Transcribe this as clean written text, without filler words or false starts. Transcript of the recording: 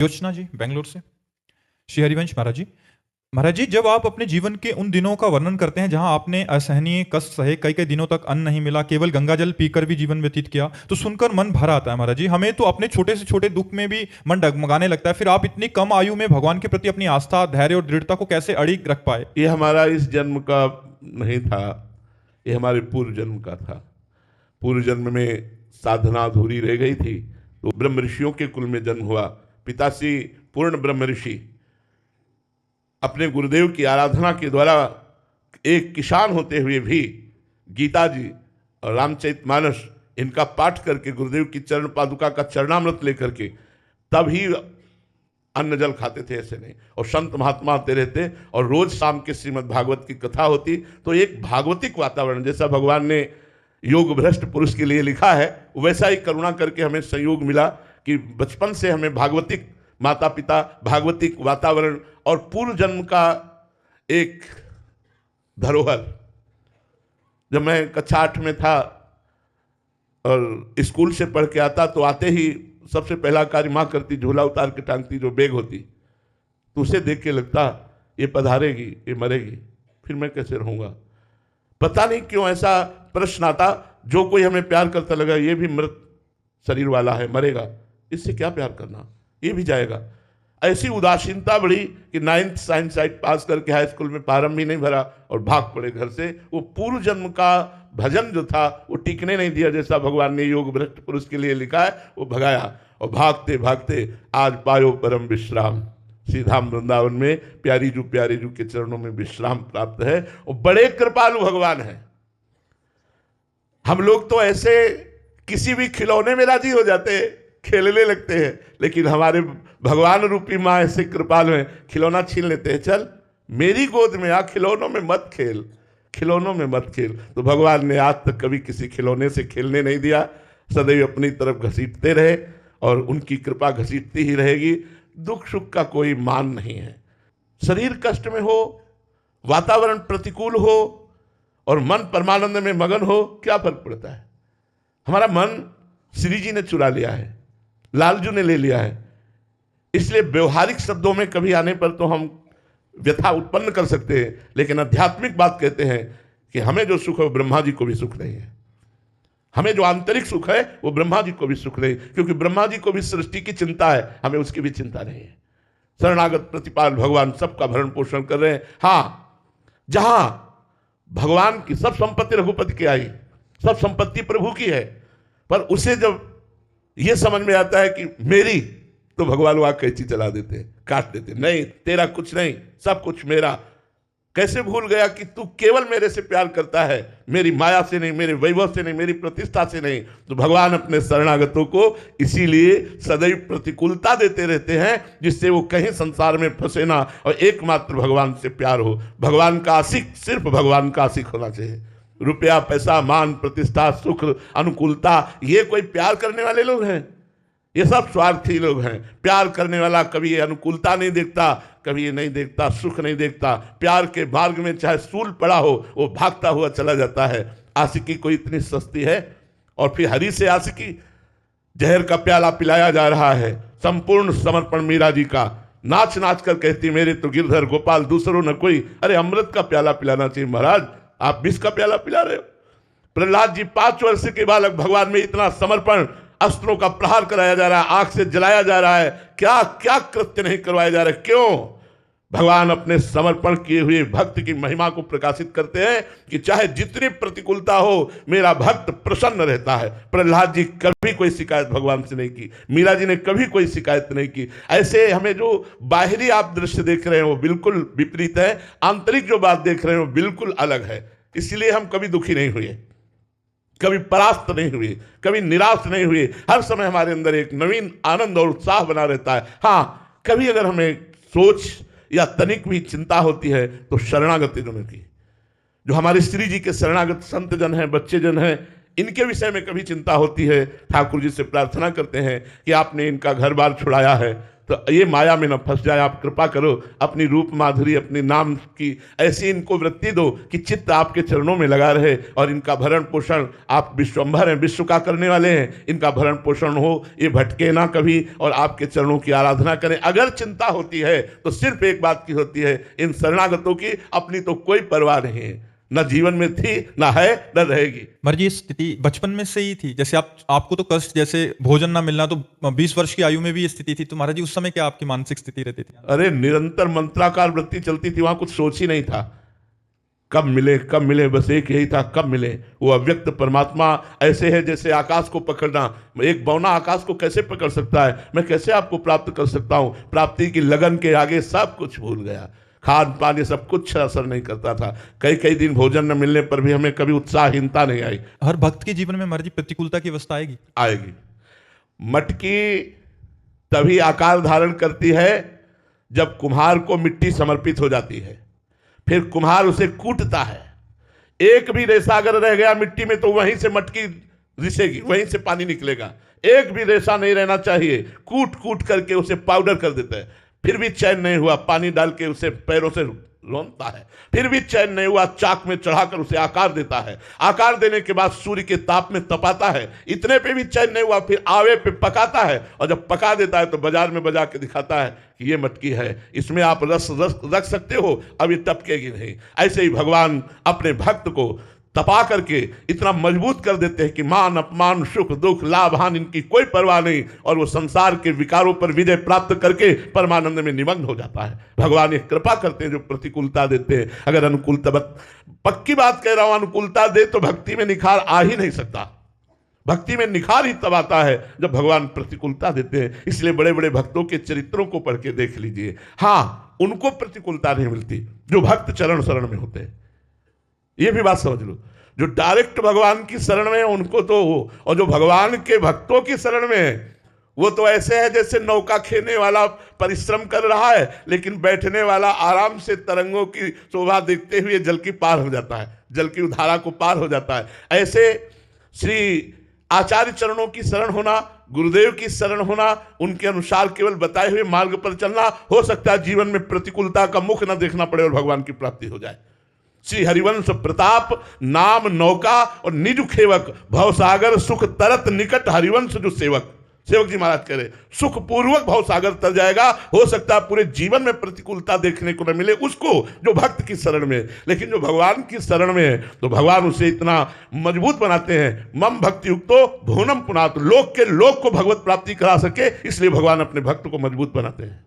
योचना जी बेंगलोर से। श्री हरिवंश महाराज जी, जब आप अपने जीवन के उन दिनों का वर्णन करते हैं जहां आपने असहनीय कष्ट सहे, कई कई दिनों तक अन्न नहीं मिला, केवल गंगा जल पीकर भी जीवन व्यतीत किया, तो सुनकर मन भर आता है महाराज जी। हमें तो अपने छोटे से छोटे दुख में भी मन डगमगाने लगता है। फिर आप इतनी कम आयु में भगवान के प्रति अपनी आस्था, धैर्य और दृढ़ता को कैसे अड़िग रख पाए? ये हमारा इस जन्म का नहीं था, ये हमारे पूर्व जन्म का था। पूर्व जन्म में साधना अधूरी रह गई थी तो ब्रह्म ऋषियों के कुल में जन्म हुआ। पिताश्री पूर्ण ब्रह्म ऋषि अपने गुरुदेव की आराधना के द्वारा एक किसान होते हुए भी गीता जी और रामचरितमानस इनका पाठ करके गुरुदेव की चरण पादुका का चरणामृत लेकर के तब ही अन्न जल खाते थे, ऐसे नहीं। और संत महात्मा आते रहते और रोज शाम के श्रीमद् भागवत की कथा होती, तो एक भागवतिक वातावरण जैसा भगवान ने योग भ्रष्ट पुरुष के लिए लिखा है वैसा ही करुणा करके हमें संयोग मिला कि बचपन से हमें भागवतिक माता पिता, भागवतिक वातावरण और पूर्व जन्म का एक धरोहर। जब मैं कक्षा 8 में था और स्कूल से पढ़ के आता तो आते ही सबसे पहला कार्य माँ करती, झोला उतार के टांगती, जो बैग होती, तो उसे देख के लगता ये पधारेगी, ये मरेगी, फिर मैं कैसे रहूँगा। पता नहीं क्यों ऐसा प्रश्न आता। जो कोई हमें प्यार करता लगा ये भी मृत शरीर वाला है, मरेगा, इससे क्या प्यार करना, ये भी जाएगा। ऐसी उदासीनता बढ़ी कि 9th साइंस साइड पास करके हाई स्कूल में फार्म भी नहीं भरा और भाग पड़े घर से। वो पूर्व जन्म का भजन जो था वो टिकने नहीं दिया, जैसा भगवान ने योग भ्रष्ट पुरुष के लिए लिखा है, वो भगाया। और भागते भागते आज पायो परम विश्राम, श्रीधाम वृंदावन में प्यारी जू के चरणों में विश्राम प्राप्त है। और बड़े कृपालु भगवान है। हम लोग तो ऐसे किसी भी खिलौने में राजी हो जाते हैं, खेलने लगते हैं, लेकिन हमारे भगवान रूपी माँ ऐसे कृपालु हैं, खिलौना छीन लेते हैं, चल मेरी गोद में आ, खिलौनों में मत खेल, खिलौनों में मत खेल। तो भगवान ने आज तक कभी किसी खिलौने से खेलने नहीं दिया, सदैव अपनी तरफ घसीटते रहे और उनकी कृपा घसीटती ही रहेगी। दुख सुख का कोई मान नहीं है। शरीर कष्ट में हो, वातावरण प्रतिकूल हो और मन परमानंद में मगन हो, क्या फर्क पड़ता है। हमारा मन श्री जी ने चुरा लिया है, लालजू ने ले लिया है। इसलिए व्यवहारिक शब्दों में कभी आने पर तो हम व्यथा उत्पन्न कर सकते हैं, लेकिन आध्यात्मिक बात कहते हैं कि हमें जो सुख है वो ब्रह्मा जी को भी सुख नहीं है। हमें जो आंतरिक सुख है वो ब्रह्मा जी को भी सुख नहीं, क्योंकि ब्रह्मा जी को भी सृष्टि की चिंता है, हमें उसकी भी चिंता नहीं है। शरणागत प्रतिपाल भगवान सबका भरण पोषण कर रहे हैं। हाँ, जहां भगवान की सब संपत्ति रघुपति की आई, सब संपत्ति प्रभु की है, पर उसे जब यह समझ में आता है कि मेरी, तो भगवान वहां कैंची चला देते, काट देते, नहीं तेरा कुछ नहीं, सब कुछ मेरा। कैसे भूल गया कि तू केवल मेरे से प्यार करता है, मेरी माया से नहीं, मेरे वैभव से नहीं, मेरी प्रतिष्ठा से नहीं। तो भगवान अपने शरणागतों को इसीलिए सदैव प्रतिकूलता देते रहते हैं, जिससे वो कहीं संसार में फंसे ना और एकमात्र भगवान से प्यार हो। भगवान का आशिक सिर्फ भगवान का आशिक होना चाहिए। रुपया, पैसा, मान, प्रतिष्ठा, सुख, अनुकूलता, ये कोई प्यार करने वाले लोग हैं? ये सब स्वार्थी लोग हैं। प्यार करने वाला कभी ये अनुकूलता नहीं देखता, कभी ये नहीं देखता, सुख नहीं देखता। प्यार के मार्ग में चाहे सूल पड़ा हो वो भागता हुआ चला जाता है। आशिकी कोई इतनी सस्ती है? और फिर हरि से आशिकी, जहर का प्याला पिलाया जा रहा है। संपूर्ण समर्पण मीरा जी का, नाच नाच कर कहती मेरे तो गिरधर गोपाल दूसरों न कोई। अरे अमृत का प्याला पिलाना चाहिए महाराज, आप विष का प्याला पिला रहे हो। प्रहलाद जी 5 वर्ष के बालक, भगवान में इतना समर्पण, अस्त्रों का प्रहार कराया जा रहा है, आंख से जलाया जा रहा है, क्या क्या कृत्य नहीं करवाया जा रहा है। क्यों? भगवान अपने समर्पण किए हुए भक्त की महिमा को प्रकाशित करते हैं कि चाहे जितनी प्रतिकूलता हो, मेरा भक्त प्रसन्न रहता है। प्रहलाद जी कभी कोई शिकायत भगवान से नहीं की, मीरा जी ने कभी कोई शिकायत नहीं की। ऐसे हमें जो बाहरी आप दृश्य देख रहे हैं वो बिल्कुल विपरीत है, आंतरिक जो बात देख रहे हैं वो बिल्कुल अलग है। इसलिए हम कभी दुखी नहीं हुए, कभी परास्त नहीं हुए, कभी निराश नहीं हुए। हर समय हमारे अंदर एक नवीन आनंद और उत्साह बना रहता है। हाँ, कभी अगर हमें सोच या तनिक भी चिंता होती है तो शरणागत जनों की, जो हमारे श्री जी के शरणागत संत जन हैं, बच्चे जन हैं, इनके विषय में कभी चिंता होती है। ठाकुर जी से प्रार्थना करते हैं कि आपने इनका घर बार छुड़ाया है, तो ये माया में न फंस जाए। आप कृपा करो, अपनी रूप माधुरी, अपने नाम की ऐसी इनको वृत्ति दो कि चित्त आपके चरणों में लगा रहे, और इनका भरण पोषण, आप विश्वंभर हैं, विश्व का करने वाले हैं, इनका भरण पोषण हो, ये भटके ना कभी, और आपके चरणों की आराधना करें। अगर चिंता होती है तो सिर्फ एक बात की होती है, इन शरणागतों की अपनी तो कोई परवाह नहीं है, न जीवन में थी, न है, न रहेगी। महाराज जी, स्थिति बचपन में से ही थी, जैसे आपको तो कष्ट, जैसे भोजन ना मिलना, तो 20 वर्ष की आयु में भी ये स्थिति थी, तो महाराज जी उस समय क्या आपकी मानसिक स्थिति रहती थी? अरे निरंतर मंत्राकार वृत्ति चलती थी, वहां कुछ सोच ही नहीं था, कब मिले कब मिले, बस एक यही था, कब मिले। वो अव्यक्त परमात्मा ऐसे है जैसे आकाश को पकड़ना। एक बौना आकाश को कैसे पकड़ सकता है? मैं कैसे आपको प्राप्त कर सकता हूं? प्राप्ति की लगन के आगे सब कुछ भूल गया, खान पान ये सब कुछ असर नहीं करता था। कई कई दिन भोजन न मिलने पर भी हमें कभी उत्साहहीनता नहीं आई। हर भक्त के जीवन में महाराज जी प्रतिकूलता की अवस्था आएगी। आएगी। मटकी तभी आकार धारण करती है जब कुम्हार को मिट्टी समर्पित हो जाती है, फिर कुम्हार उसे कूटता है। एक भी रेशा अगर रह गया मिट्टी में तो वहीं से मटकी रिसेगी, वहीं से पानी निकलेगा। एक भी रेशा नहीं रहना चाहिए। कूट कूट करके उसे पाउडर कर देता है, फिर भी चैन नहीं हुआ, पानी डाल के उसे पैरों से रौंदता है, फिर भी चैन नहीं हुआ, चाक में चढ़ाकर उसे आकार देता है। आकार देने के बाद सूर्य के ताप में तपाता है, इतने पे भी चैन नहीं हुआ, फिर आवे पे पकाता है, और जब पका देता है तो बाजार में बजा के दिखाता है कि ये मटकी है, इसमें आप रस रख सकते हो, अब ये टपकेगी नहीं। ऐसे ही भगवान अपने भक्त को तपा करके इतना मजबूत कर देते हैं कि मान अपमान सुख दुख लाभ हानि इनकी कोई परवाह नहीं, और वो संसार के विकारों पर विजय प्राप्त करके परमानंद में निमग्न हो जाता है। भगवान एक कृपा करते हैं जो प्रतिकूलता देते हैं। अगर अनुकूलता, पक्की बात कह रहा हूं, अनुकूलता दे तो भक्ति में निखार आ ही नहीं सकता। भक्ति में निखार ही तब आता है जब भगवान प्रतिकूलता देते हैं। इसलिए बड़े बड़े भक्तों के चरित्रों को पढ़ के देख लीजिए, हाँ उनको प्रतिकूलता नहीं मिलती जो भक्त चरण शरण में होते हैं। ये भी बात समझ लो, जो डायरेक्ट भगवान की शरण में है उनको तो हो, और जो भगवान के भक्तों की शरण में है वो तो ऐसे है जैसे नौका खेने वाला परिश्रम कर रहा है, लेकिन बैठने वाला आराम से तरंगों की शोभा देखते हुए जल की पार हो जाता है, जल की धारा को पार हो जाता है। ऐसे श्री आचार्य चरणों की शरण होना, गुरुदेव की शरण होना, उनके अनुसार केवल बताए हुए मार्ग पर चलना, हो सकता है जीवन में प्रतिकूलता का मुख न देखना पड़े और भगवान की प्राप्ति हो जाए। श्री हरिवंश प्रताप नाम नौका और निज खेवक, भवसागर सुख तरत निकट हरिवंश जो सेवक। सेवक जी महाराज कह रहे सुख पूर्वक भवसागर तर जाएगा। हो सकता है पूरे जीवन में प्रतिकूलता देखने को न मिले उसको जो भक्त की शरण में, लेकिन जो भगवान की शरण में है तो भगवान उसे इतना मजबूत बनाते हैं। मम भक्ति युक्तो भुवनम पुनातु, लोक के लोक को भगवत प्राप्ति करा सके, इसलिए भगवान अपने भक्त को मजबूत बनाते हैं।